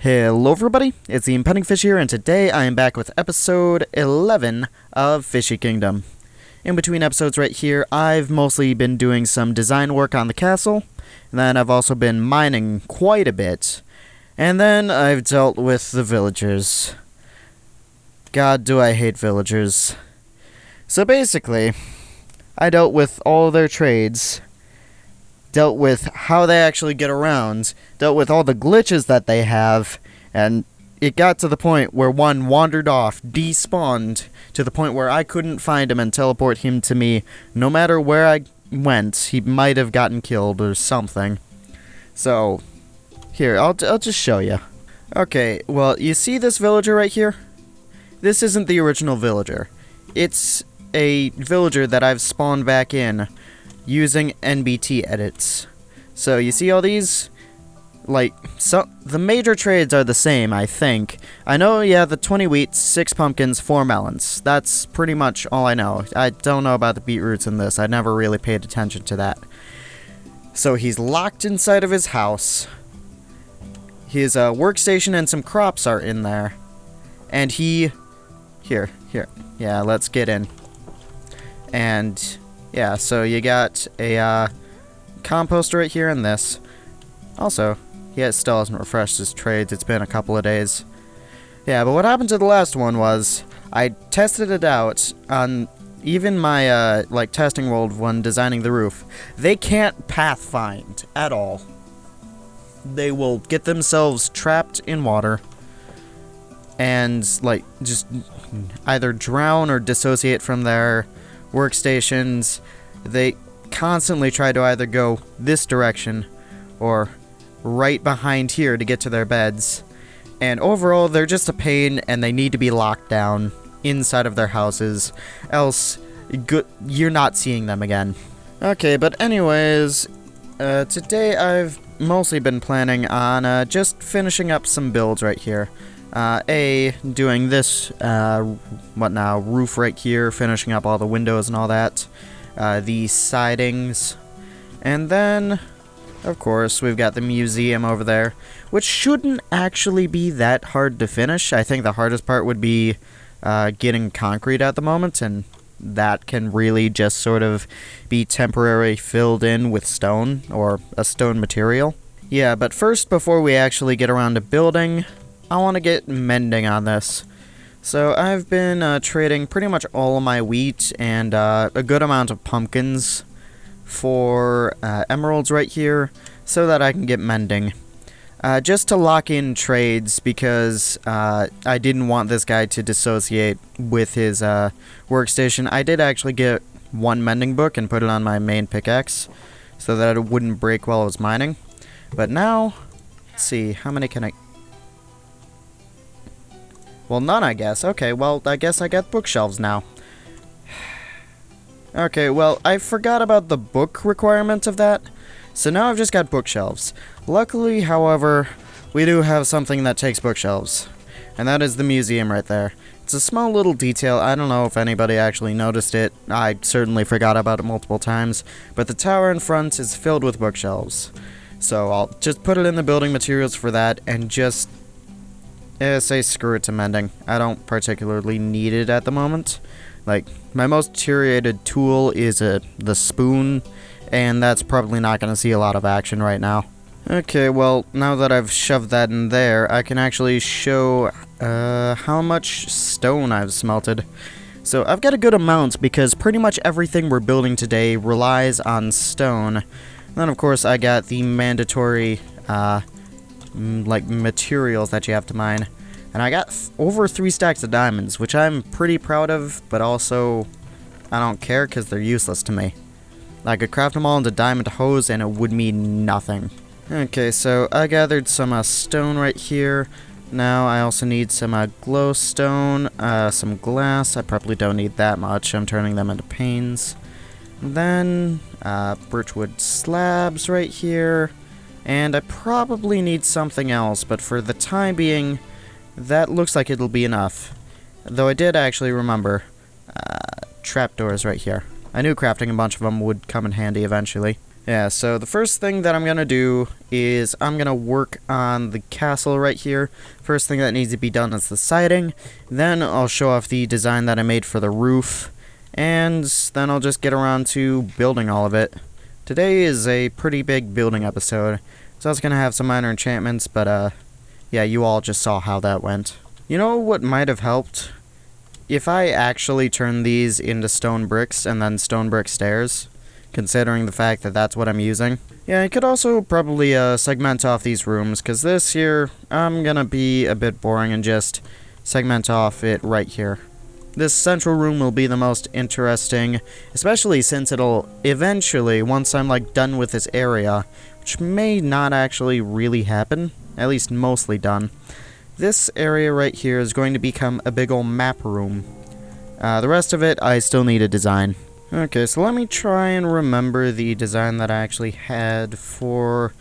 Hello everybody, it's the impending Fish here, and today I am back with episode 11 of Fishy Kingdom. In between episodes right here, I've mostly been doing some design work on the castle, and then I've also been mining quite a bit, and then I've dealt with the villagers. God, do I hate villagers. So basically, I dealt with all their trades, dealt with how they actually get around, dealt with all the glitches that they have, and it got to the point where one wandered off, despawned, to the point where I couldn't find him and teleport him to me. No matter where I went, he might have gotten killed or something. So, here, I'll just show you. Okay, well, you see this villager right here? This isn't the original villager. It's a villager that I've spawned back in using NBT edits. So you see all these? Like, the major trades are the same, I think. I know, yeah, the 20 wheat, 6 pumpkins, 4 melons. That's pretty much all I know. I don't know about the beetroots in this. I never really paid attention to that. So he's locked inside of his house. His workstation and some crops are in there. And he... Here. Yeah, let's get in. And... yeah, so you got a composter right here and this. Also, he still hasn't refreshed his trades. It's been a couple of days. Yeah, but what happened to the last one was I tested it out on even my testing world when designing the roof. They can't pathfind at all. They will get themselves trapped in water and just either drown or dissociate from their workstations. They constantly try to either go this direction or right behind here to get to their beds. And overall, they're just a pain, and they need to be locked down inside of their houses, else you're not seeing them again. Okay, but anyways, today I've mostly been planning on just finishing up some builds right here. Doing this, roof right here, finishing up all the windows and all that, the sidings, and then, of course, we've got the museum over there, which shouldn't actually be that hard to finish. I think the hardest part would be, getting concrete at the moment, and that can really just sort of be temporarily filled in with stone, or a stone material. Yeah, but first, before we actually get around to building, I want to get mending on this. So I've been trading pretty much all of my wheat and a good amount of pumpkins for emeralds right here so that I can get mending. Just to lock in trades because I didn't want this guy to dissociate with his workstation. I did actually get one mending book and put it on my main pickaxe so that it wouldn't break while I was mining. But now, let's see, how many can I... Well, none, I guess. Okay, well, I guess I got bookshelves now. Okay, well, I forgot about the book requirement of that, so now I've just got bookshelves. Luckily, however, we do have something that takes bookshelves, and that is the museum right there. It's a small little detail. I don't know if anybody actually noticed it. I certainly forgot about it multiple times, but the tower in front is filled with bookshelves. So I'll just put it in the building materials for that, and just... say screw it to mending. I don't particularly need it at the moment. Like, my most deteriorated tool is the spoon, and that's probably not going to see a lot of action right now. Okay, well, now that I've shoved that in there, I can actually show how much stone I've smelted. So I've got a good amount because pretty much everything we're building today relies on stone. And then, of course, I got the mandatory materials that you have to mine. And I got over 3 stacks of diamonds, which I'm pretty proud of, but also I don't care because they're useless to me. I could craft them all into diamond hose and it would mean nothing. Okay, so I gathered some stone right here. Now I also need some glowstone, some glass. I probably don't need that much. I'm turning them into panes. Then birchwood slabs right here. And I probably need something else, but for the time being, that looks like it'll be enough. Though I did actually remember trapdoors right here. I knew crafting a bunch of them would come in handy eventually. Yeah, so the first thing that I'm gonna do is I'm gonna work on the castle right here. First thing that needs to be done is the siding. Then I'll show off the design that I made for the roof. And then I'll just get around to building all of it. Today is a pretty big building episode. So I was gonna have some minor enchantments, but yeah, you all just saw how that went. You know what might have helped? If I actually turned these into stone bricks and then stone brick stairs, considering the fact that that's what I'm using. Yeah, I could also probably segment off these rooms, because this here, I'm gonna be a bit boring and just segment off it right here. This central room will be the most interesting, especially since it'll eventually, once I'm like done with this area, which may not actually really happen, at least mostly done, this area right here is going to become a big ol' map room. The rest of it, I still need a design. Okay, so let me try and remember the design that I actually had for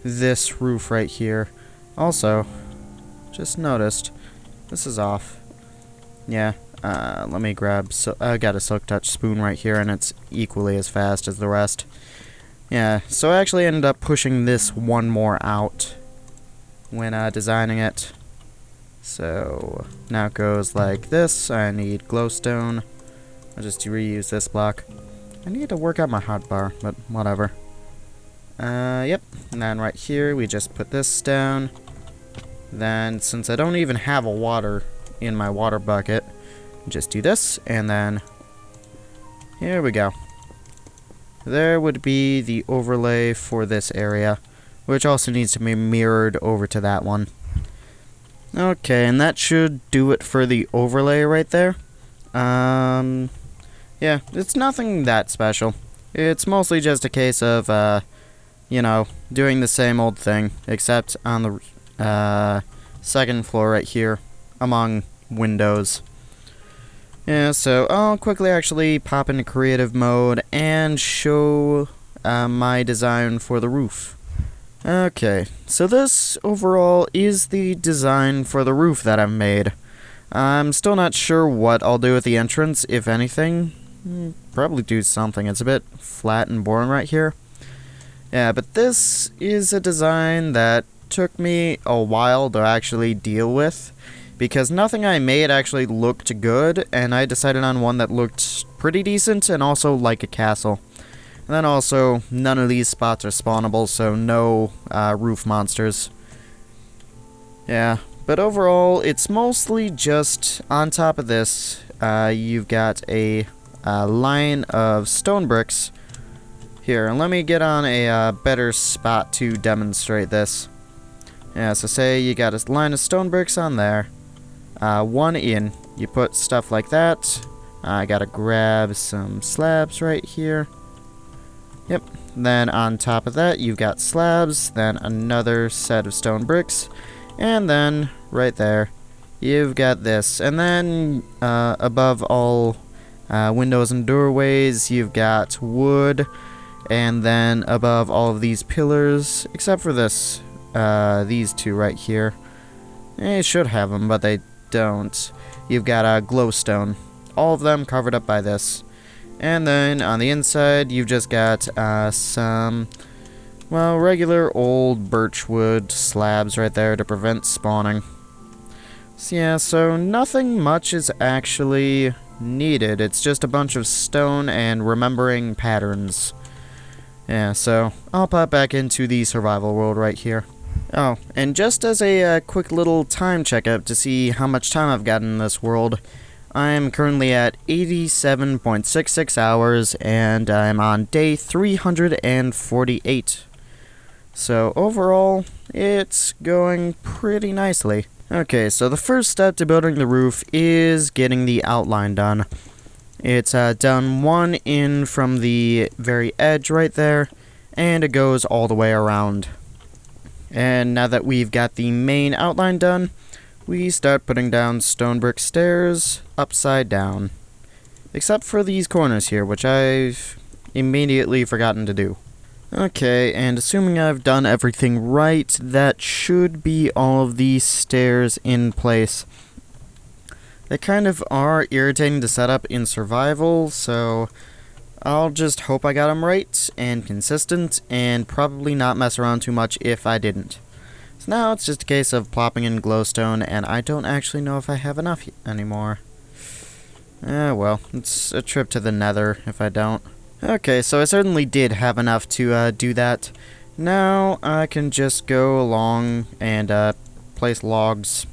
this roof right here. Also, just noticed, this is off. Yeah, let me grab, I got a Silk Touch spoon right here, and it's equally as fast as the rest. Yeah, so I actually ended up pushing this one more out when designing it. So, now it goes like this. I need glowstone. I'll just reuse this block. I need to work out my hotbar, but whatever. Yep. And then right here, we just put this down. Then, since I don't even have a water in my water bucket, just do this, and then here we go. There would be the overlay for this area, which also needs to be mirrored over to that one. Okay, and that should do it for the overlay right there. Yeah, it's nothing that special. It's mostly just a case of, you know, doing the same old thing, except on the second floor right here, among windows. Yeah, so I'll quickly actually pop into creative mode and show my design for the roof. Okay, so this overall is the design for the roof that I've made. I'm still not sure what I'll do with the entrance, if anything. Probably do something. It's a bit flat and boring right here. Yeah, but this is a design that took me a while to actually deal with, because nothing I made actually looked good, and I decided on one that looked pretty decent and also like a castle. And then also, none of these spots are spawnable, so no roof monsters. Yeah, but overall, it's mostly just on top of this, you've got a line of stone bricks. Here, let me get on a better spot to demonstrate this. Yeah, so say you got a line of stone bricks on there. One in. You put stuff like that. I gotta grab some slabs right here. Yep. Then on top of that, you've got slabs, then another set of stone bricks, and then right there, you've got this. And then above all windows and doorways, you've got wood, and then above all of these pillars, except for this, these two right here. They should have them, but they don't. You've got a glowstone. All of them covered up by this. And then on the inside, you've just got some, well, regular old birchwood slabs right there to prevent spawning. So yeah, so nothing much is actually needed. It's just a bunch of stone and remembering patterns. Yeah, so I'll pop back into the survival world right here. Oh, and just as a quick little time checkup to see how much time I've got in this world, I'm currently at 87.66 hours, and I'm on day 348. So overall, it's going pretty nicely. Okay, so the first step to building the roof is getting the outline done. It's done one in from the very edge right there, and it goes all the way around. And now that we've got the main outline done, we start putting down stone brick stairs upside down. Except for these corners here, which I've immediately forgotten to do. Okay, and assuming I've done everything right, that should be all of these stairs in place. They kind of are irritating to set up in survival, so I'll just hope I got them right and consistent, and probably not mess around too much if I didn't. So now it's just a case of plopping in glowstone, and I don't actually know if I have enough anymore. Well, it's a trip to the nether if I don't. Okay, so I certainly did have enough to do that. Now I can just go along and place logs.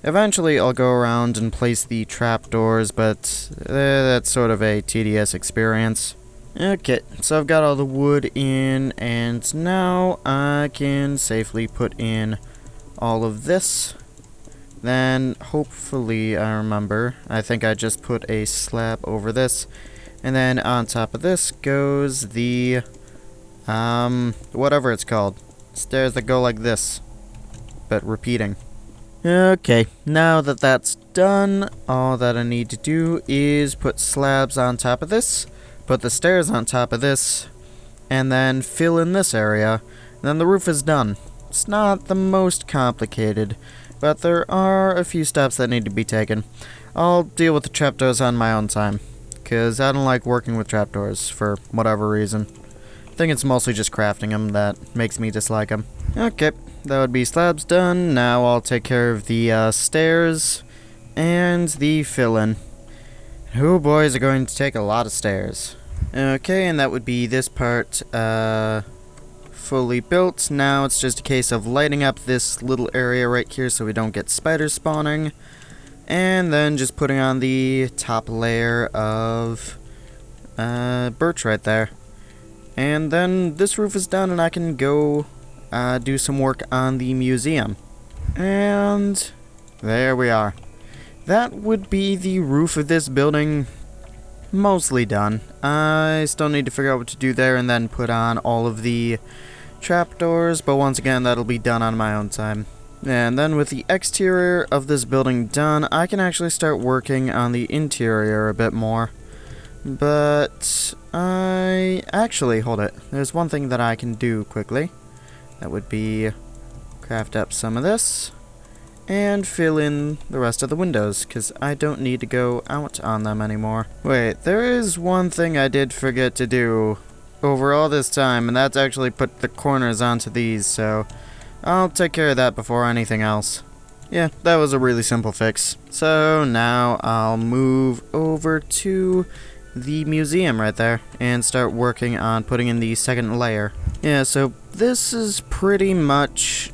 Eventually I'll go around and place the trapdoors, but that's sort of a tedious experience. Okay, so I've got all the wood in, and now I can safely put in all of this. Then, hopefully, I remember, I think I just put a slab over this, and then on top of this goes the, whatever it's called. Stairs that go like this, but repeating. Okay, now that that's done, all that I need to do is put slabs on top of this, put the stairs on top of this, and then fill in this area, and then the roof is done. It's not the most complicated, but there are a few steps that need to be taken. I'll deal with the trapdoors on my own time, because I don't like working with trapdoors for whatever reason. I think it's mostly just crafting them that makes me dislike them. Okay, that would be slabs done. Now I'll take care of the stairs and the fill-in. Oh boy, is it going to take a lot of stairs. Okay, and that would be this part fully built. Now it's just a case of lighting up this little area right here so we don't get spiders spawning. And then just putting on the top layer of birch right there. And then this roof is done and I can go do some work on the museum. And there we are. That would be the roof of this building mostly done. I still need to figure out what to do there and then put on all of the trapdoors, but once again that'll be done on my own time. And then with the exterior of this building done, I can actually start working on the interior a bit more. But hold it. There's one thing that I can do quickly. That would be craft up some of this and fill in the rest of the windows, because I don't need to go out on them anymore. Wait, there is one thing I did forget to do over all this time, and that's actually put the corners onto these, so I'll take care of that before anything else. Yeah, that was a really simple fix. So now I'll move over to the museum right there and start working on putting in the second layer. Yeah, so this is pretty much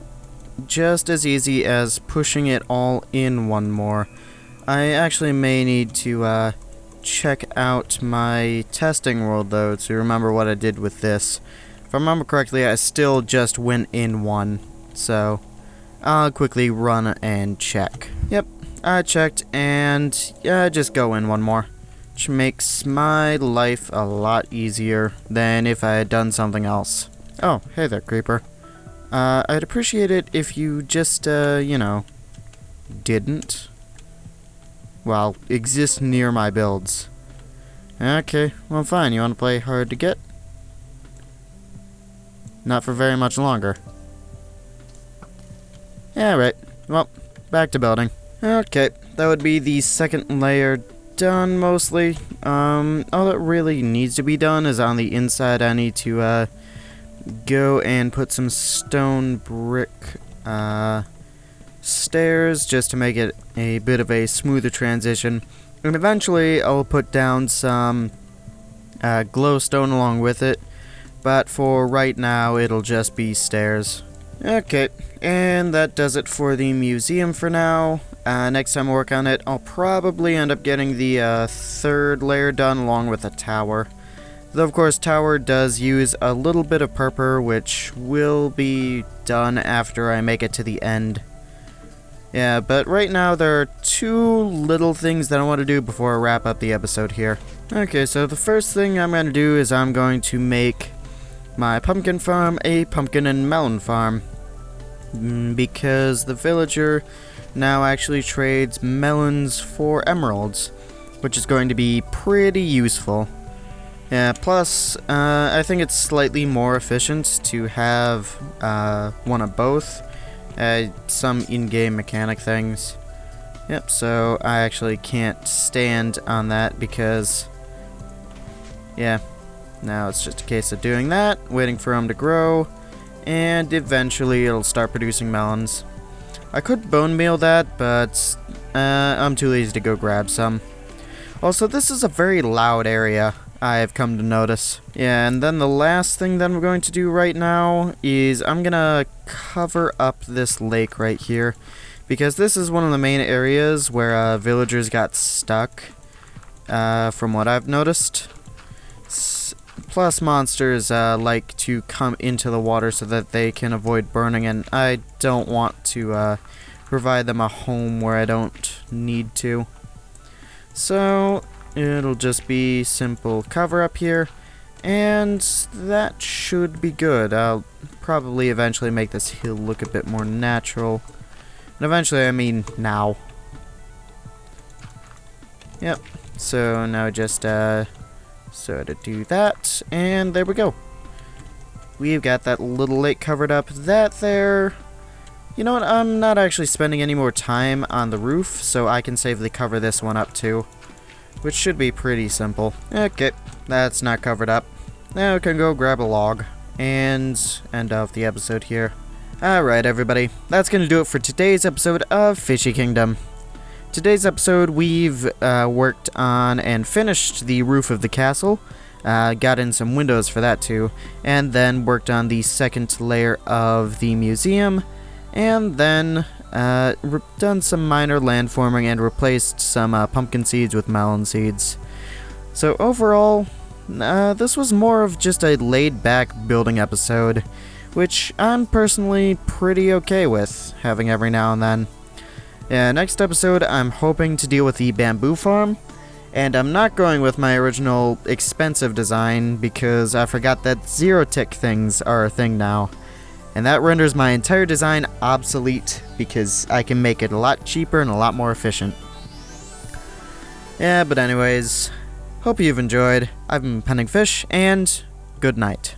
just as easy as pushing it all in one more. I actually may need to check out my testing world though to remember what I did with this. If I remember correctly, I still just went in one, so I'll quickly run and check. Yep, I checked, and yeah, just go in one more, which makes my life a lot easier than if I had done something else. Oh, hey there, creeper. I'd appreciate it if you just, you know, didn't, well, exist near my builds. Okay, well fine, you want to play hard to get? Not for very much longer. Yeah, right. Well, back to building. Okay, that would be the second layer done, mostly. All that really needs to be done is on the inside. I need to, go and put some stone brick, stairs just to make it a bit of a smoother transition. And eventually I'll put down some, glowstone along with it. But for right now, it'll just be stairs. Okay, and that does it for the museum for now. Next time I work on it, I'll probably end up getting the third layer done along with a tower. Though, of course, tower does use a little bit of purple, which will be done after I make it to the end. Yeah, but right now there are two little things that I want to do before I wrap up the episode here. Okay, so the first thing I'm going to do is I'm going to make my pumpkin farm a pumpkin and melon farm. Because the villager now actually trades melons for emeralds, which is going to be pretty useful. Yeah, plus, I think it's slightly more efficient to have one of both. Some in-game mechanic things. Yep, so I actually can't stand on that because Yeah, now it's just a case of doing that, waiting for them to grow, and eventually it'll start producing melons. I could bone meal that, but I'm too lazy to go grab some. Also, this is a very loud area, I've come to notice. Yeah, and then the last thing that I'm going to do right now is I'm gonna cover up this lake right here, because this is one of the main areas where villagers got stuck, from what I've noticed. Plus, monsters like to come into the water so that they can avoid burning, and I don't want to provide them a home where I don't need to. So, it'll just be simple cover up here, and that should be good. I'll probably eventually make this hill look a bit more natural. And eventually, I mean now. Yep, so now just sort of do that, and there we go. We've got that little lake covered up. That there... You know what, I'm not actually spending any more time on the roof, so I can safely cover this one up too. Which should be pretty simple. Okay, that's not covered up. Now we can go grab a log. And end of the episode here. Alright everybody, that's going to do it for today's episode of Fishy Kingdom. Today's episode we've worked on and finished the roof of the castle. Got in some windows for that too. And then worked on the second layer of the museum. And then done some minor landforming and replaced some pumpkin seeds with melon seeds. So overall, this was more of just a laid-back building episode, which I'm personally pretty okay with having every now and then. Next episode, I'm hoping to deal with the bamboo farm, and I'm not going with my original expensive design because I forgot that zero-tick things are a thing now. And that renders my entire design obsolete because I can make it a lot cheaper and a lot more efficient. Yeah, but anyways, hope you've enjoyed. I've been Penning Fish, and good night.